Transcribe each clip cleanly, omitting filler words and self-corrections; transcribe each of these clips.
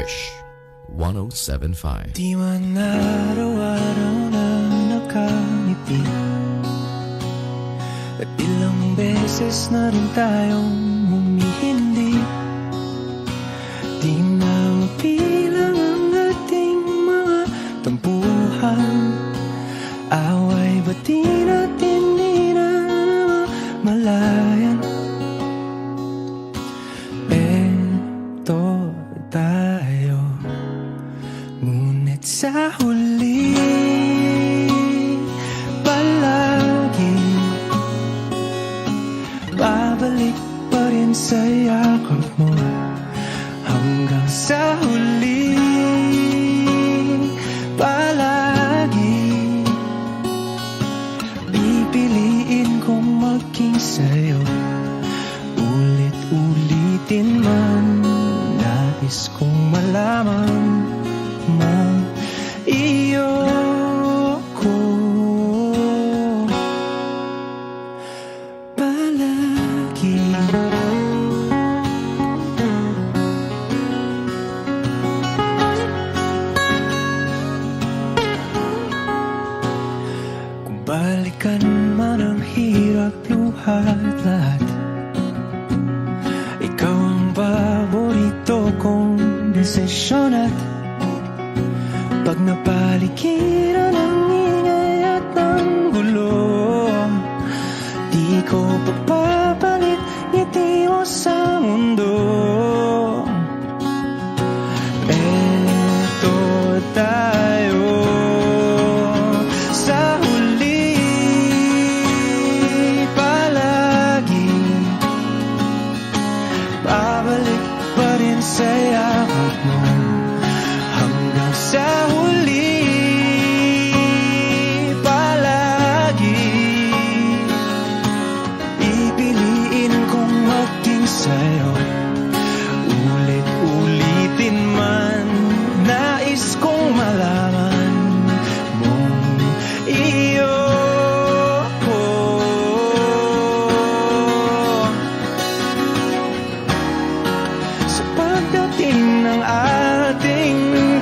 Wish 107.5. Di man araw-araw na nakangiti, at ilang beses na rin tayong humihindi. Di na mapilang ang ating mga tampuhan, away ba't di natin malayan? Eto tayo, ngunit sa huli palagi babalik pa rin sa yakap mo. Hanggang sa huli palagi pipiliin kong maging sa'yo. Ulit-ulitin man, nais kong malaman mo iyo ko palagi. Kung balikan man ang hirap, luhat lahat, ikaw ang paborito kong desisyon. At pag napaligiran ng ingay at ng gulo, di ko papapalit ngiti mo sa mundo. Eto tayo sa huli palagi, babalik pa rin sa yakap mo. Hanggang sa huli palagi pipiliin kong maging sa'yo. Ulit-ulitin man, nais kong malaman mong iyo ko sa pagdating ng ating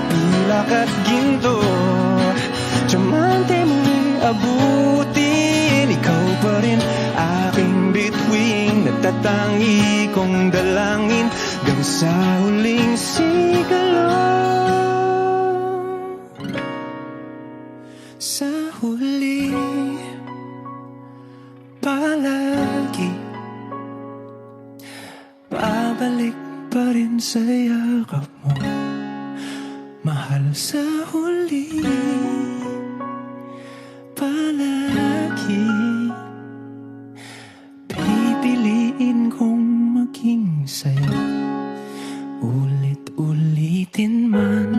pilak at ginto. Diamante mo'y abutin, ikaw pa rin aking bituin, natatangi kong dalangin hanggang sa huling sigalon. Sa huli palagi babalik pa rin sa yakap mo, mahal. Sa huli palagi pipiliin kong maging sa'yo. Ulit-ulitin man,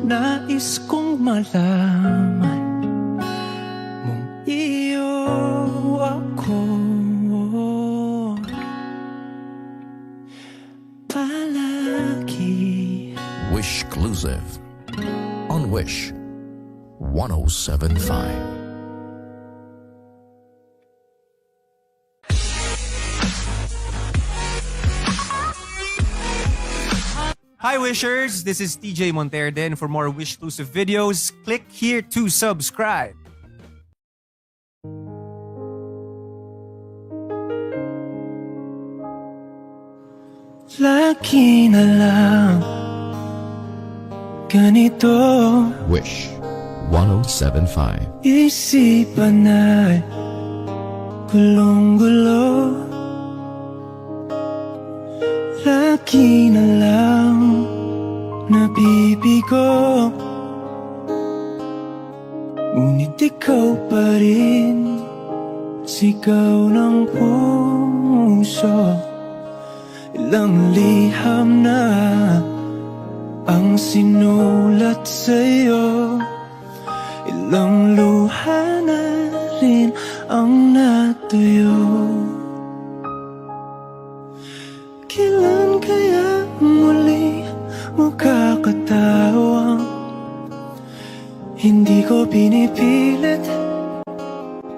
nais kong malaman mong iyo ako palagi. Wish Exclusive on Wish 107.5. Hi Wishers, this is TJ Monterde, and for more Wish exclusive videos, click here to subscribe. Lagi na lang ganito, Wish 107.5. isipan ay gulong-gulo. Lagi na lang nabibigo, ngunit ikaw pa rin sigaw ng puso. Ilang liham na ang sinulat sa'yo, ilang luha na rin ang natuyo. Kailan kaya muli makakatawang hindi ko pinipilit,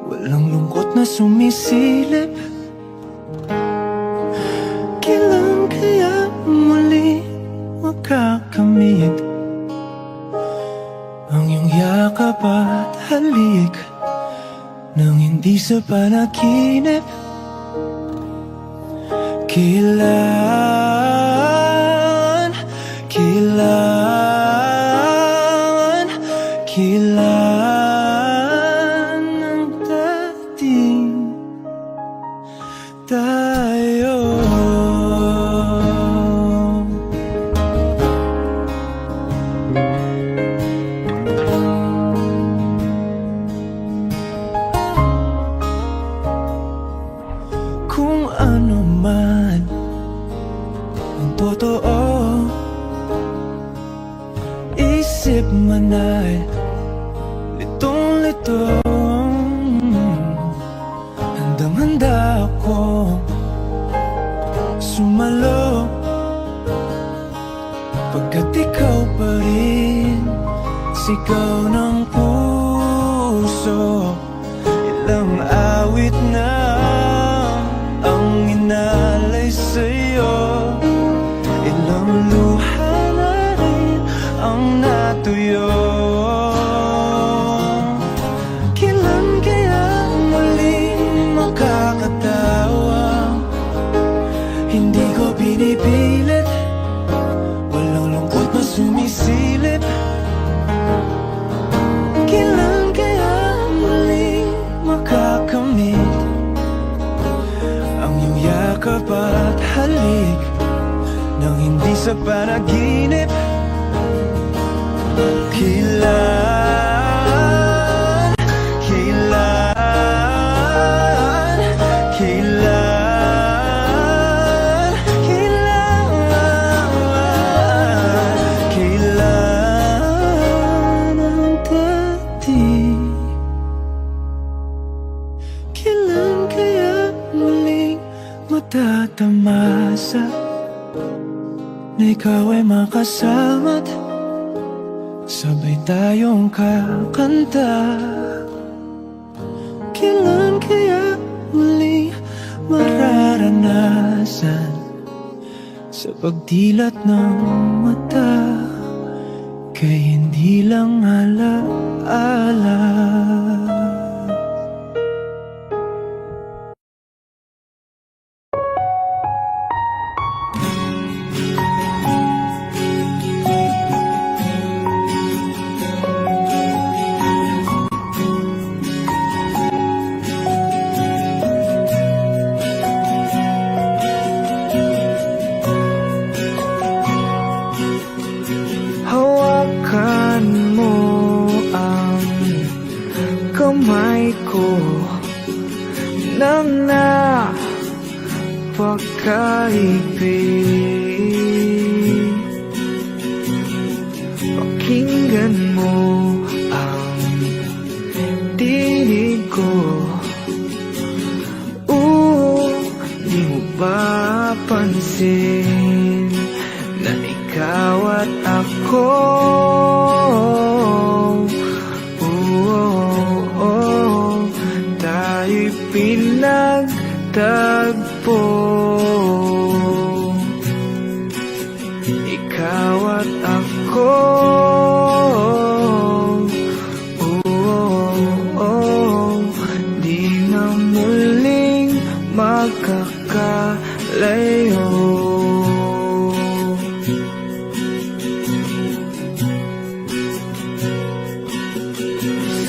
walang lungkot na sumisilip? Kailan kaya muli magkakamit sa panaginip. Kailangan, kailangan, kailangan ng dating tayo. Kung ano man ang totoo, isip man ay litong-lito. Handang-handa ako sumalo, pagkat ikaw pa rin sigaw ng puso. Ilang awit na ang inalay sa'yo, ilang luha na rin ang natuyo. Kailan kaya muling makakatawa? Hindi ko pinipilit, walang lungkot na sumisilip. Kailan kaya muling makakamit ang iyong yakap at halik nang hindi sa panaginip? Kailan, kailan, kailan, kailan, kailan ang dating? Kailan kaya muling matatamasa na ikaw ay makasama't sabay tayong kakanta? Kailan kaya muling mararanasan sa pagdilat ng mata kay hindi lang ala-ala? Hawakan mo ang kamay ko nang napakaibig. Pakinggan mo ang tinig ko. Di mo ba pansin na ikaw at ako? Tayo'y pinagtagpo. Ikaw at ako, di na muling magkakalayo.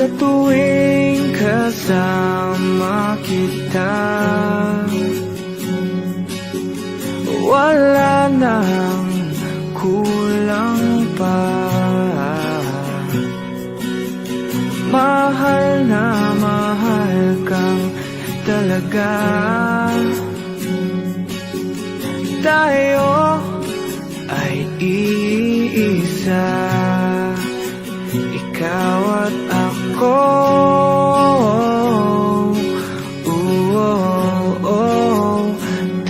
Sa tuwing kasama kita, wala nang kulang pa. Mahal na mahal kang talaga. Tayo ay iisa, ikaw at ako.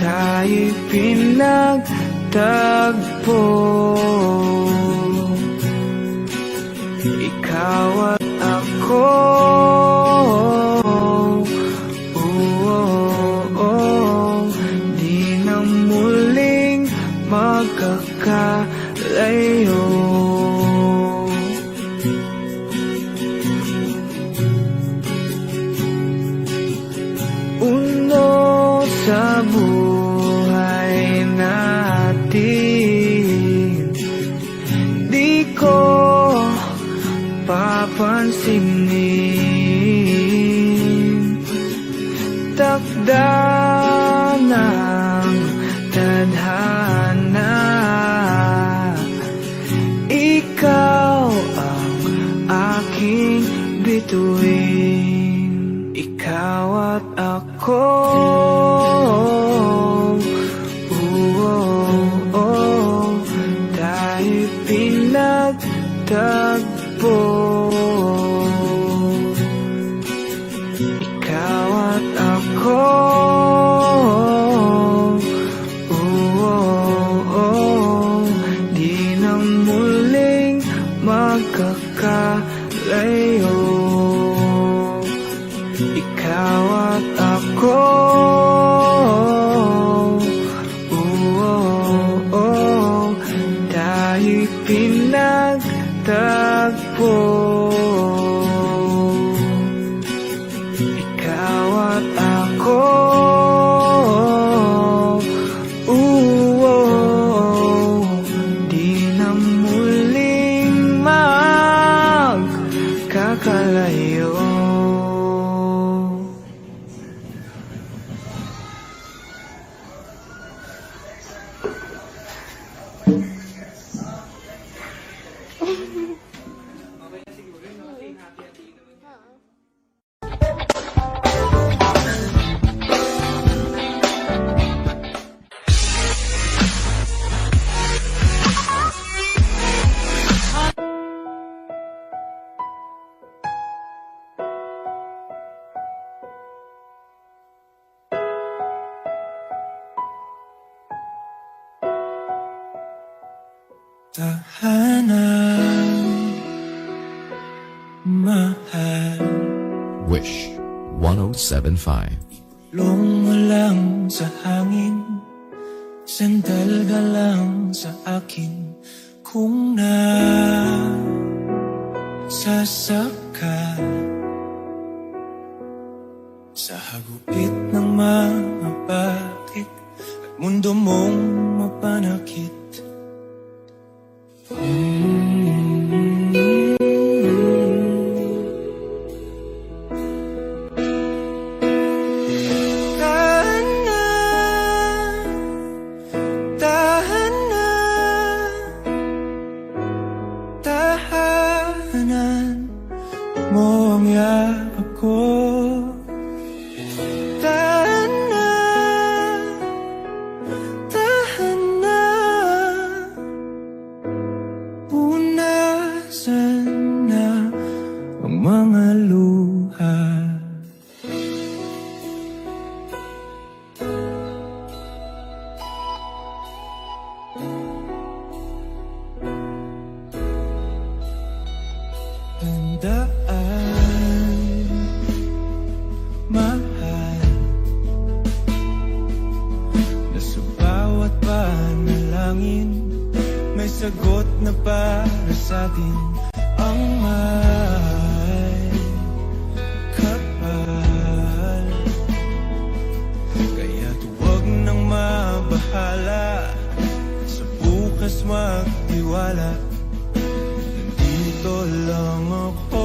Tayo'y pinagtagpo. Ikaw at ako, di na muling magkakalayo. ganda ng tadhana. Ikaw ang aking bituin, ikaw at ako. Tayo pinagtagpo. Ikaw at ako. Di na muling magkakalayo. Ikaw at ako. Tayo'y pinagtagpo. Ikaw at ako. Di na muling magkakalayo. Tahanan, mahal. Wish 1075. Long mo lang sa hangin, sandal ka lang sa akin. Kung nasasaka sa hagupit ng mga bakit at mundo mong mapanakit. Tahanan mo ang yakap ko. Punasan na ang mga luha. Tandaan, mahal, na sa bawat panalangin may sagot na para sa atin. Ang may kapal, kaya't huwag nang mabahala, sa bukas magtiwala. Nandito lang ako.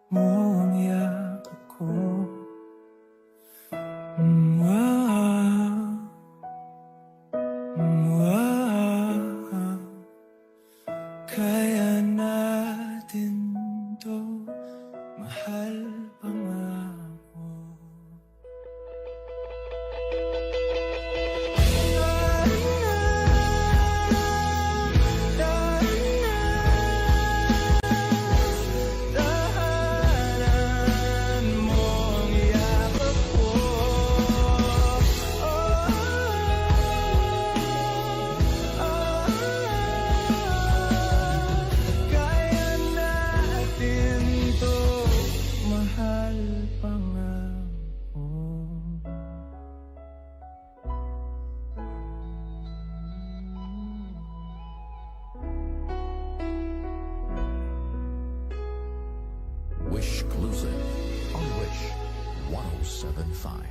Mo ang yakap ko. 1075.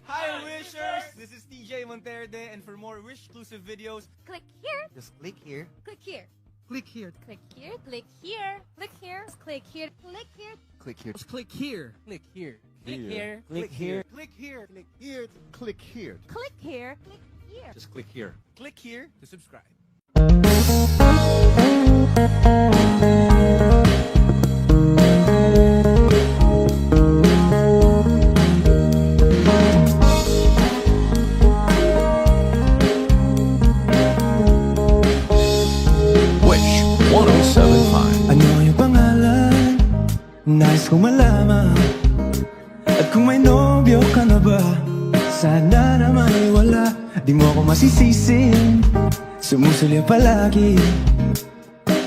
Hi Wishers! This is TJ Monterde, and for more Wish-exclusive videos, Click here, just click here. click here, Click here. click here, click here, click here, click here, click here, Click here. Click here. Click here. click here, Click here. Click here. Click here. Click here. click here, click here. Just click here. Click here to subscribe. Wish 1075. Ano yung pangalan? Nais kong malaman. At kung may nobyo ka na ba? Sana naman ay wala. Di mo ako masisisi. Sumusulya palagi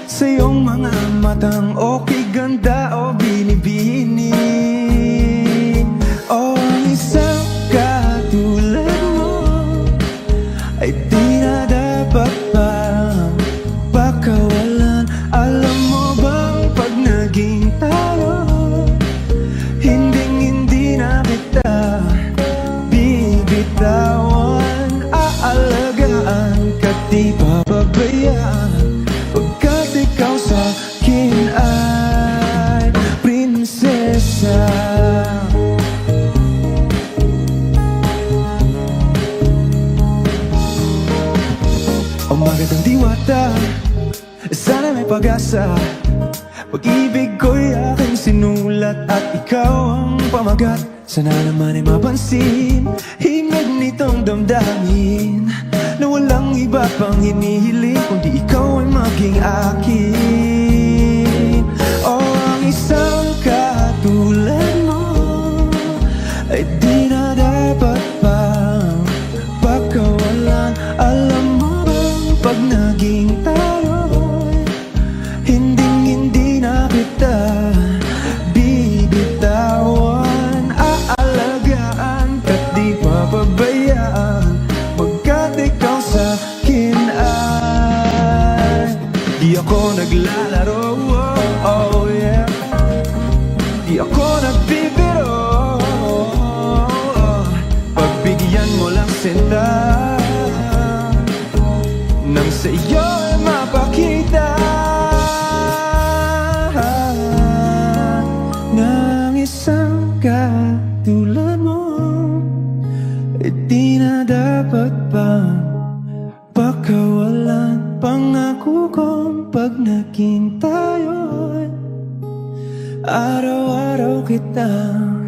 sa iyong mga matang okay ganda o binibini. O ang isang katulad mo ay di na dapat pa pakawalan. Alam mo bang pag naging tayo, hindi na kita bibitawan. Aalagaan ka di papabayaan, pagkat ikaw sa akin ay prinsesa. O magandang diwata, sana may pag-asa. Pag-ibig ko'y aking sinulat at ikaw ang pamagat. Sana naman ay mapansin himig nitong damdamin na walang iba pang hinihiling kundi ikaw ay maging akin. O ang isang katulad mo ay di na dapat pang pakawalan. Alam mo bang pag naging tayo'y hindi na kita bibitawan. Aalagaan ka't di papabayaan, pagkat ikaw sa akin ay di ako naglalaro. Oh yeah, di ako nagbibiro. Pagbigyan mo lang sinta nang sa iyo ay mapakita ng isang katulad mo. E di na dapat pa pakawalan. Pangako kong pag naging tayo'y araw-araw kitang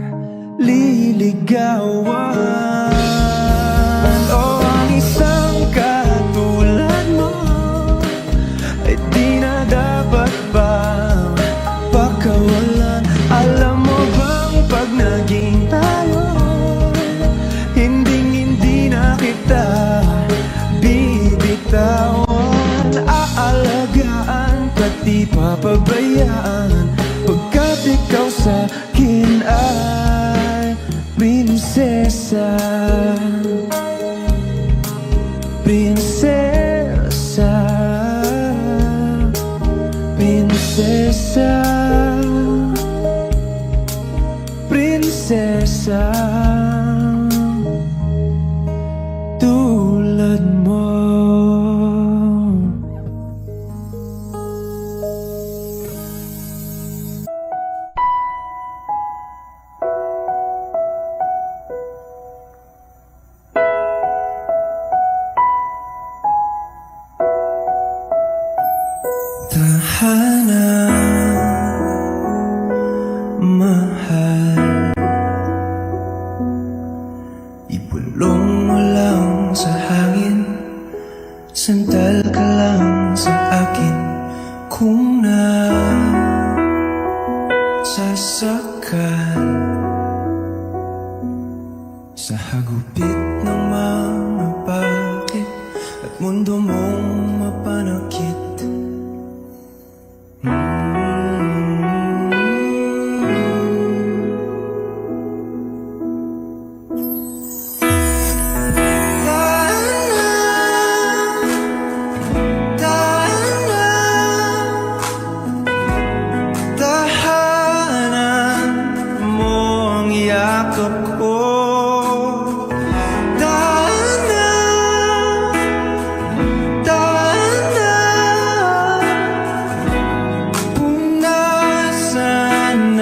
liligawan. O ang isang katulad mo ay di na dapat pang pakawalan. Alam mo bang pag naging tayo, hindi na kita bibitawan. Aalagaan ka't di papabayaan, pagkat ikaw sa akin ay prinsesa. Prinsesa, prinsesa, prinsesa, tulad mo. Tahanan, mahal, ibulong mo lang sa hangin, sandal ka lang sa akin. Kung nasasakal sa hagupit ng mga bakit at mundo mong mapanakit.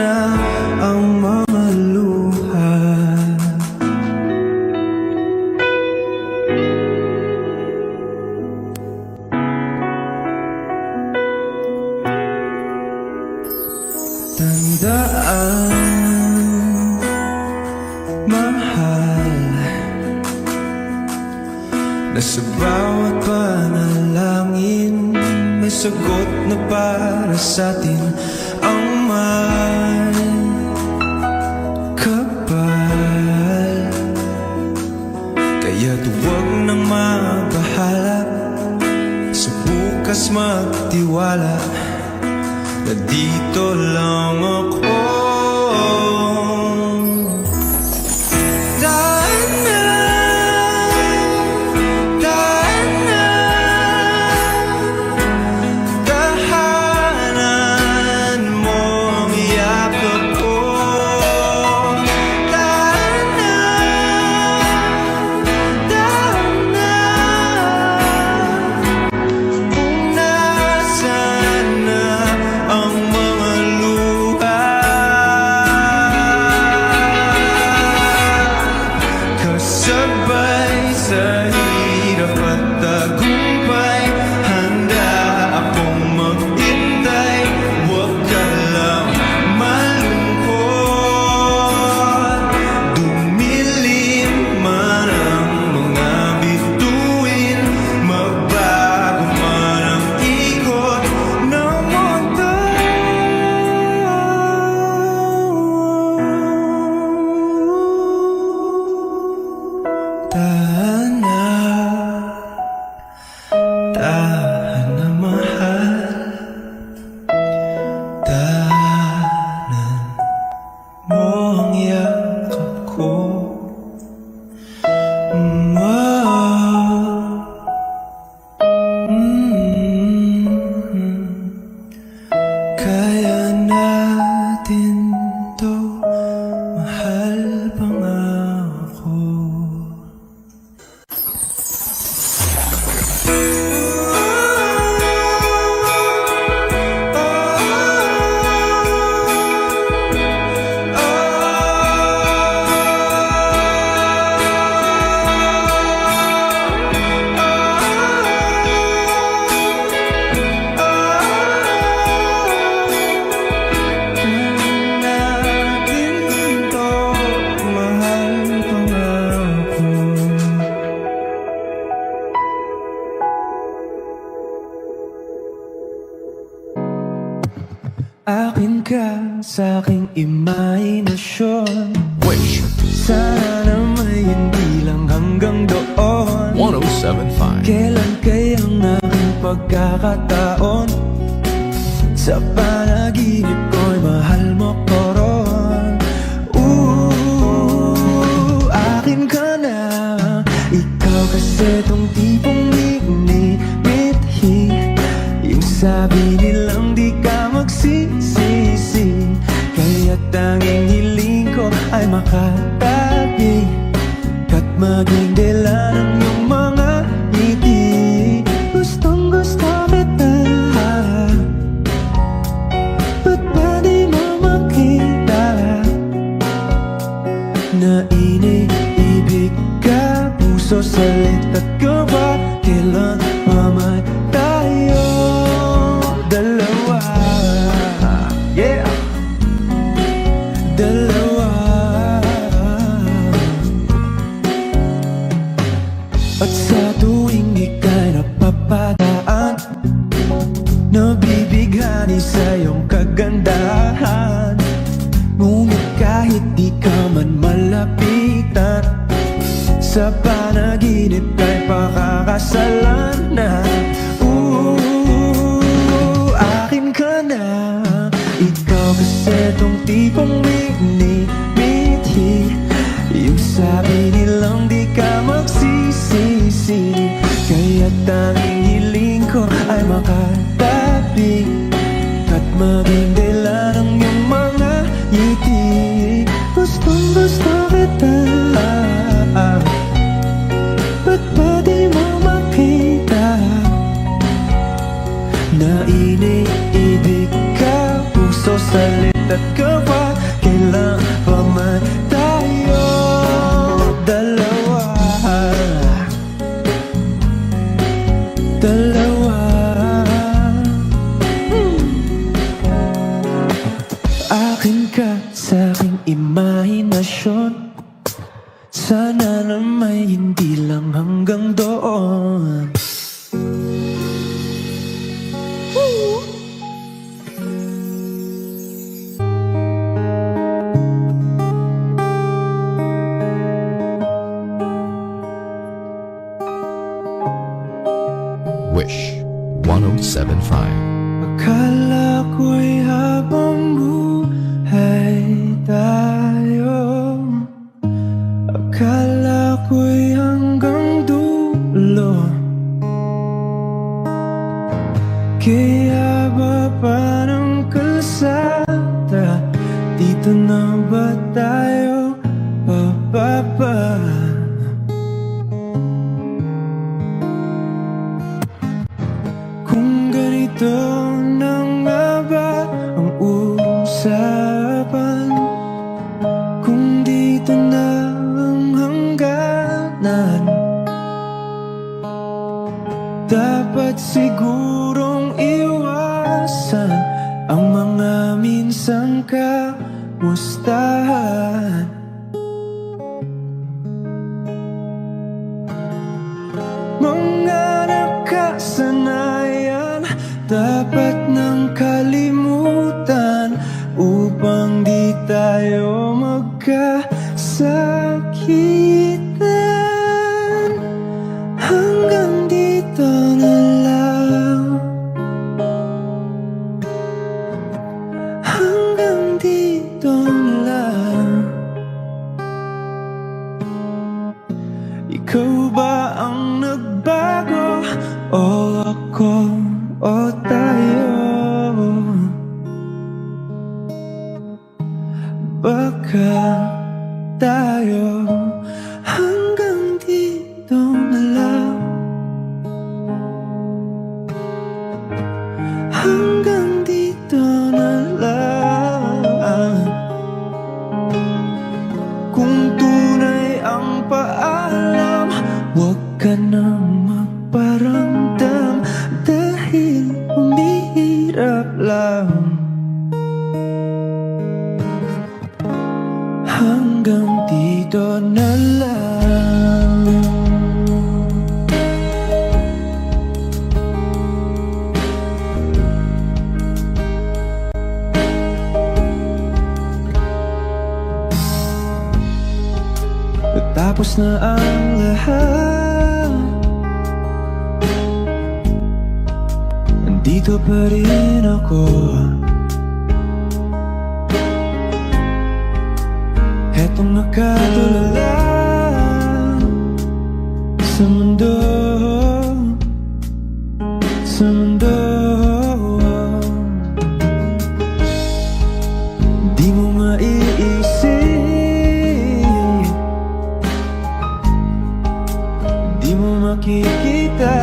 na ang mga luha. Tandaan, mahal, na sa bawat panalangin may sagot na para sa'tin ang may kapal. Kaya't huwag nang mabahala, sa bukas magtiwala, na dito lang ako. Tahan na mahal, tahanan mo ang yakap ko. Kaya natin to, mahal pangako. Akin ka sa aking imahinasyon. Wish Sana may hindi lang hanggang doon. 1075. Kailan kayang aking pagkakataon? Sa panaginip ko'y mahal mo ko ron. Akin ka na. Ikaw kasi tong tipong minimithi, yung sabi nilang di ka magsisisi. Kaya tanging hiling ko ay makatabi at maging dila ng iyong mga ngiti. Gustong gusto kita, ba't ba di mo makita na iniibig ka? Puso, salit at gawa, kailan mamay tayo dalawa. Yeah, dalawa. At sa tuwing ika'y napapadaan, nabibighani sa iyong kagandahan. Ngunit kahit di ka man malapitan, sa panaginip ka'y pakakasalan na. Akin ka na. Ikaw kasi tong tipong minimithi, yung sabi nilang di ka magsisisi. Kaya tanging hiling ko ay makatabi at maging dila ng iyong mga ngiti. Gustong gusto kita, ba't ba di mo makita na iniibig ka? Puso, salit at gawa, Akin ka sa aking imahinasyon. Sana na may hindi lang hanggang doon. Wish 1075. Akala ko'y habang buhay tayo. Akala ko'y hanggang dulo. Kaya baba ng kalsada, dito na ba tayo bababa? Kung ganito na nga ba ang usapan, kung dito na ang hangganan, dapat sigurong iwasan ang mga minsang kamustahan. Mga nakasanayan dapat nang kalimutan upang di tayo magkasakitan. Hanggang dito na lang. Hanggang dito na lang. Ikaw ba ang nagbago o ako o tayo? Baka tayo hanggang dito na lang. Hanggang dito na lang. Kung tunay ang paalam, huwag ka nang magparamdam dahil umihirap lang. Hanggang dito na lang. Natapos na ang lahat, nandito pa rin ako. Etong nakatulala sa mundo, sa mundo. Di mo maiisip, di mo makikita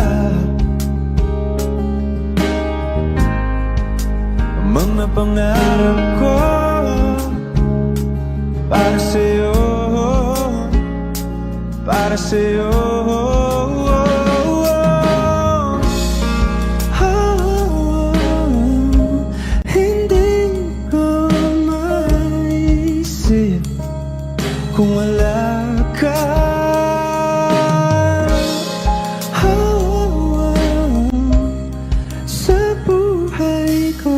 ang mga pangarap ko para sa'yo, para sa'yo. Hindi ko maisip kung wala ka. Sa buhay ko.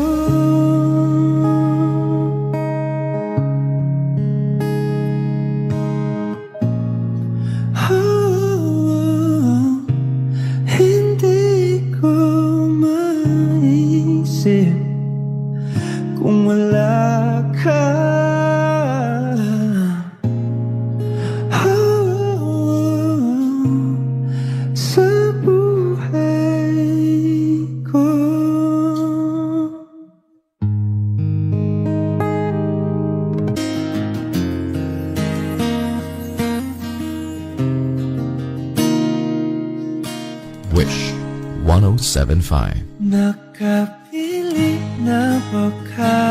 Hindi ko maisip kung wala ka. Sa buhay ko. Wish 1075. Nakapili na ba ka?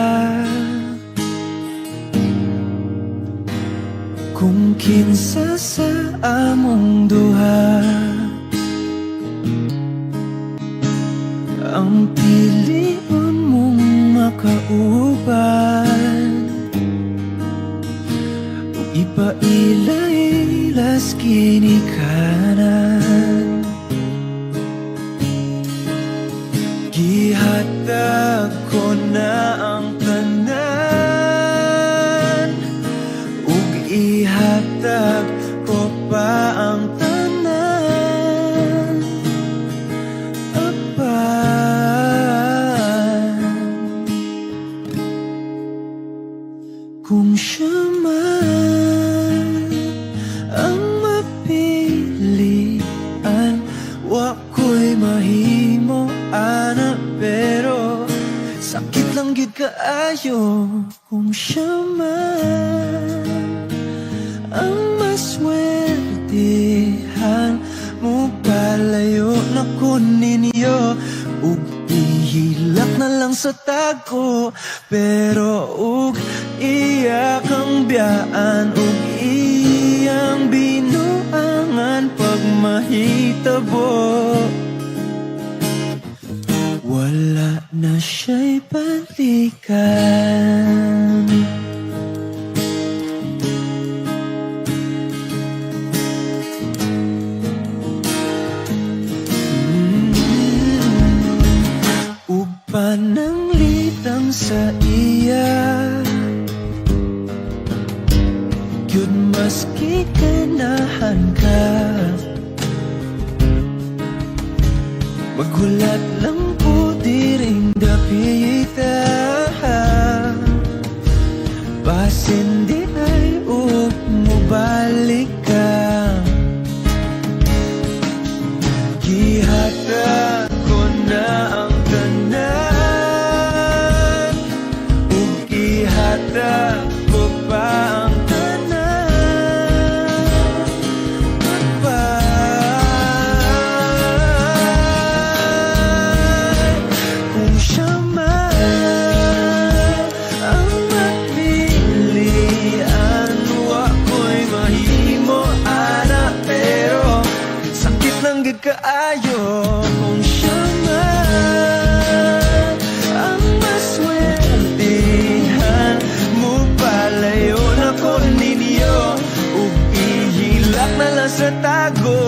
Kung kinsa sa among duha ang pilion mong makaubay. Ipailaylas kinikanan, gihatag ko na ang tanan, ug ihatag ko pa ang tanan. Apan, kung siya man ang mapilian, wa ko'y mahimo ana, pero sakit lang gid kaayo kung siya man ang maswertihan. Mo palayo na ko ninyo, ug ihilak na lang sa tago, pero ug iyak ang biyaan, ug iyang binuangan pag mahitabo. Wala na siya'y balikan. Uban ng litang sa iya, yun maski ganahan ka, maghulat lang po di ring dapita, basin di ay mubalik ka. Gihatag ko na ang tanan, ug ihatag ko pa ang tanan. Apan, kung siya man ang mapilian, wa ko'y mahimo ana, pero sakit lang gid kaayo kung siya man ang maswertihan. Mo palayo na ko ninyo, ug ihilak na lang sa tago,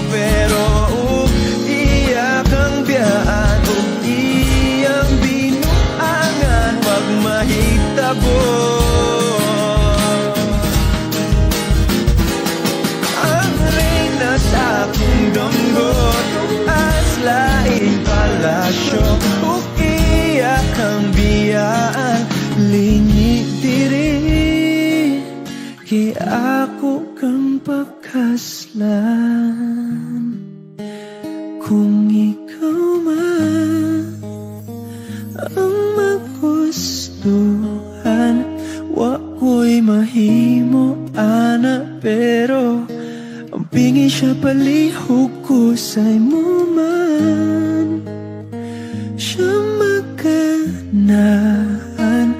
pero ug iyak ang biyaan, ug iyang binuangan pag mahitabo. Ang reyna sa akong dunggot, as laing palasyo, ug iyak ang biyaan, lingi diri, kay ako kang pakaslan. Kung ikaw man ang magustuhan, wa ko'y mahimo ana, pero ang pingi siya palihog ko sa'y mo man. Siya maganahan,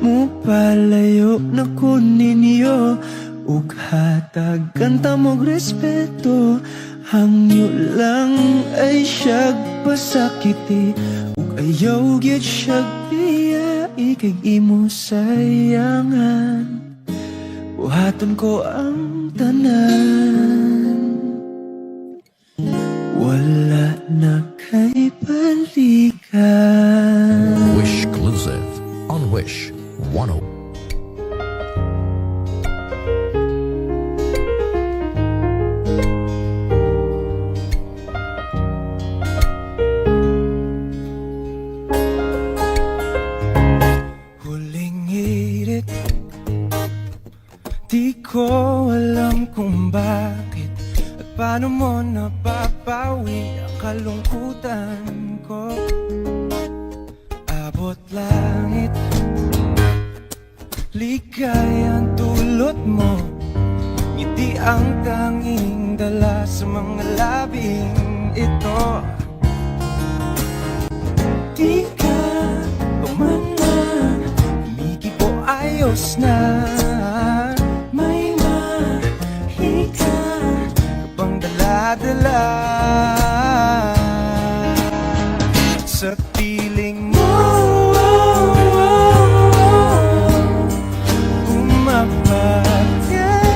mo palayo na ko ninyo, ug hatagan ta mong respeto. Hangyo lang ay siyag pasakiti, ug ayaw gyud siyag biyai, kay imo sayangan. Buhaton ko ang tanan, wala na kay balikan. Wish exclusive on Wish 10. Huling hirit, di ko alam kung bakit at paano mo napapawi ang kalungkutan ko. Abot langit, ligayang dulot mo, ngiti ang tanging dala sa mga labing ito. Di ka pumanan, umigi ko ayos na, may mahika ka pang dala-dala. Sa piling mo umapagyan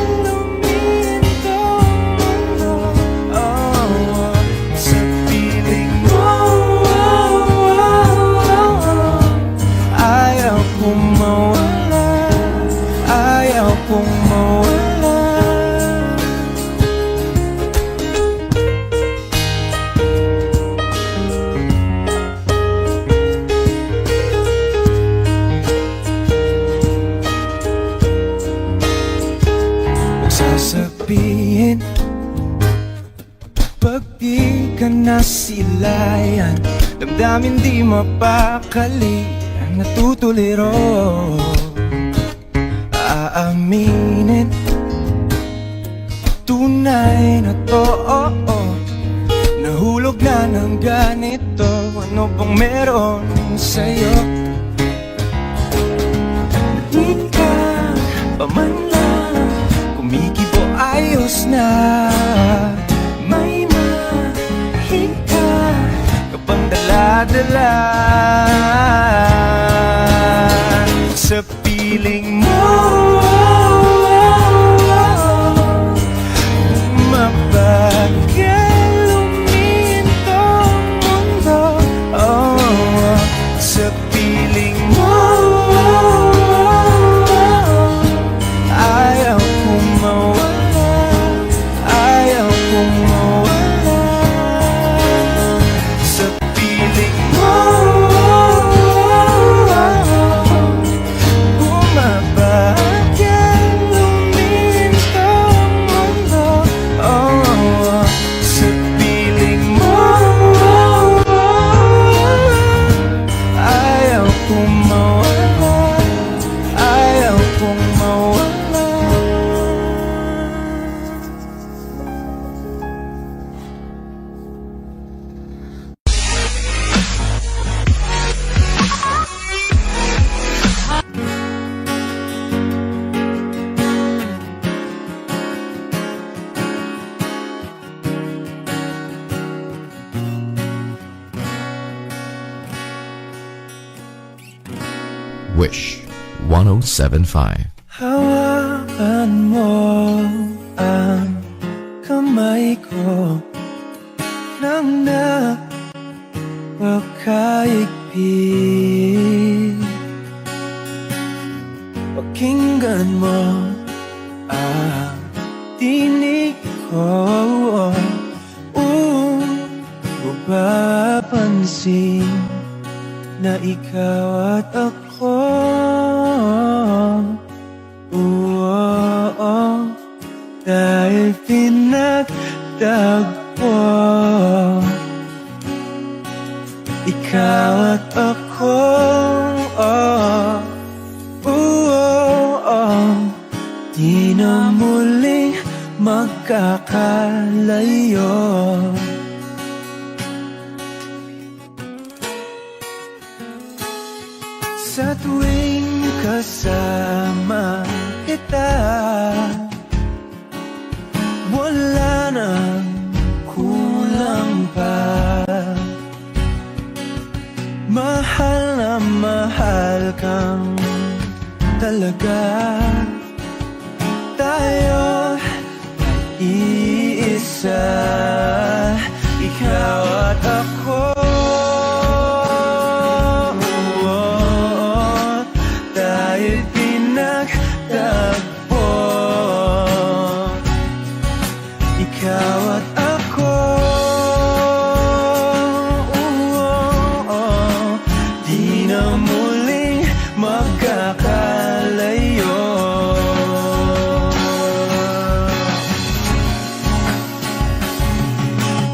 kong mawala. Sasabihin pag di ka nasilayan, damdamin di mapakali ang natutuliro. Aaminin tunay na to, nahulog na ng ganito. Ano bang meron sa'yo? Di ka pa man lang kumikibo, ayos na. May mahika ka pang dala-dala sa piling mo. Mabagal luminto ang mundo, sa piling mo. Ayaw kong mawala, ayaw kong mawala sa piling mo. Bumabagal luminto ang mundo, sa piling mo. Ayaw kong mawala, ayaw kong mawala. Wish 1075. Hawakan mo ang kamay ko nang napakaigpit. Pakinggan mo ang tinig ko, mapapansin na ikaw at ako. Dahil pinagtagpo, ikaw at ako. Di na muling magkakalayo. Sa tuwing kasama kita, wala nang kulang pa. Mahal na mahal kang talaga. Tayo ay iisa, ikaw at ako. Tayo'y pinagtagpo, ikaw at ako. Di na muling magkakalayo.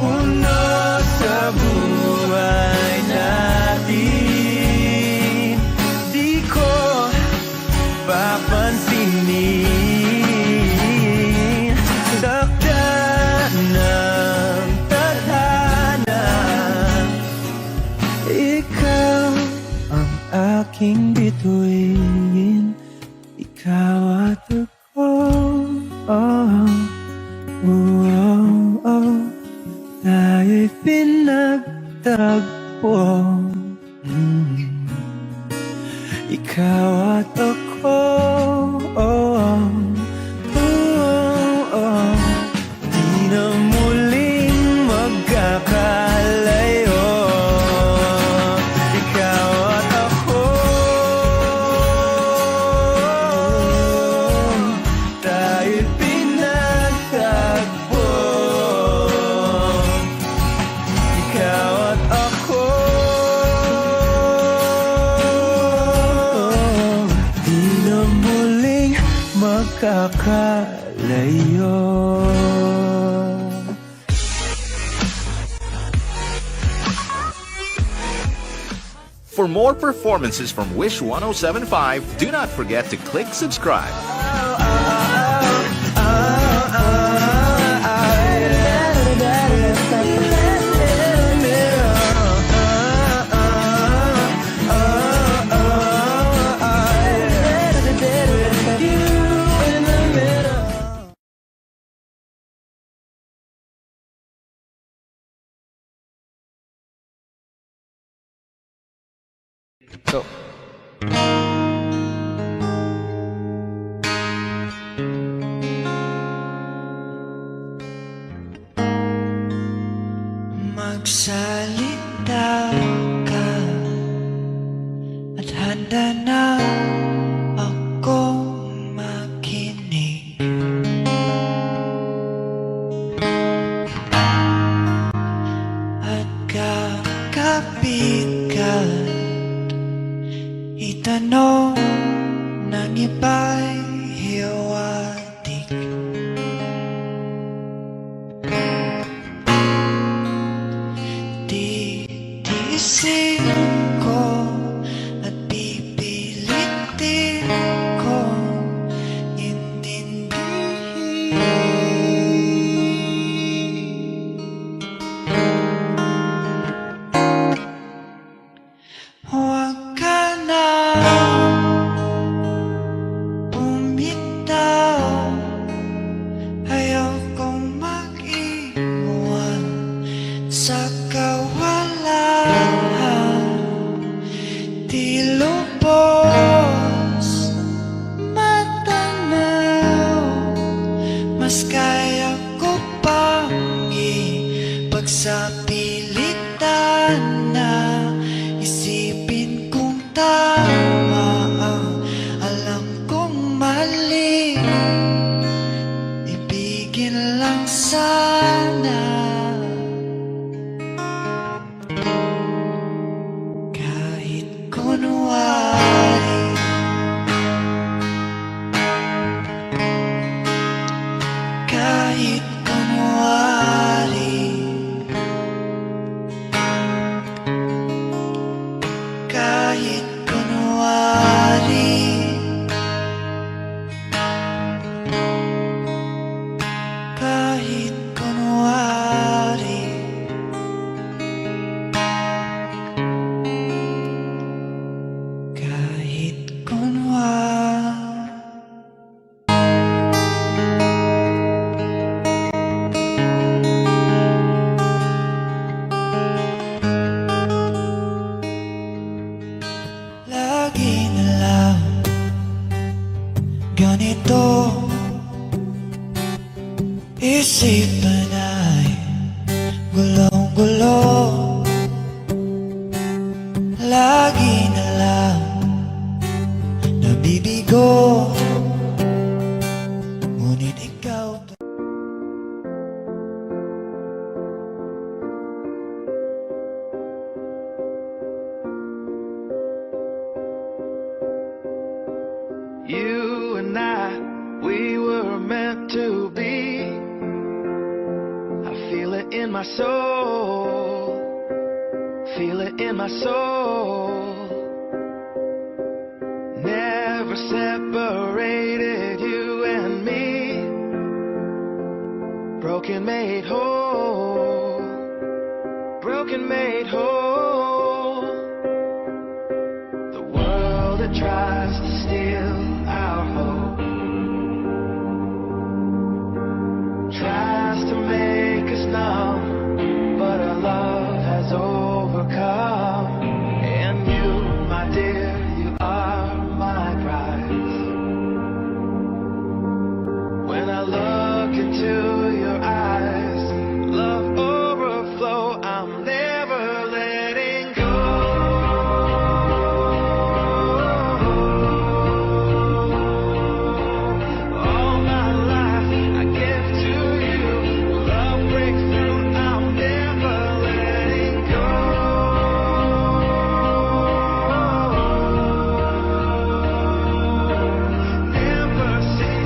Uno sa buhay natin, di ko papansinin. Takda ng tadhana, ikaw ang aking bituin, ikaw at ako. Tayo'y pinagtagpo, ikaw at ako. Di na muling magkakalayo, ikaw at ako. magkakalayo. For more performances from Wish 1075, do not forget to click subscribe. So, Magsalita ka at handa na akong makinig. At kakapit ka, itanong ng iba'y hiwatig. Titiisin ko at pipilitin ko intindihin. Huwag ka na bumitaw, ayaw kong mag-iwan sa kawalan. Di lubos matanaw, mas kaya ko pang ipagsapilitan na isipin kung tama ang alam kong mali. Ibigin lang sana kahit kunwari. Kahit kunwari. Kahit kunwari. Kahit kunwari. Kahit kunwari. Lagi na lang ganito, isipan ay gulong-gulo. Lagi na lang nabibigo, ngunit ikaw pa. You and I, we were meant to be. I feel it in my soul. Feel it in my soul. Never separated, you and me. Broken made whole. Broken made whole. The world that tries to steal our hope tries to make us numb, but our love has overcome. And you, my dear, you are my prize. When I look into your eyes, love overflow, I'm never letting go. All my life I give to you. Love breaks through, I'm never letting go. Never say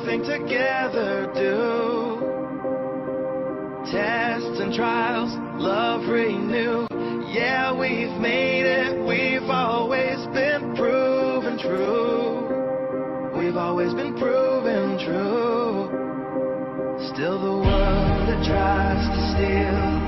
everything together do. Tests and trials, love renew. Yeah, we've made it, we've always been proven true. We've always been proven true. Still the world that tries to steal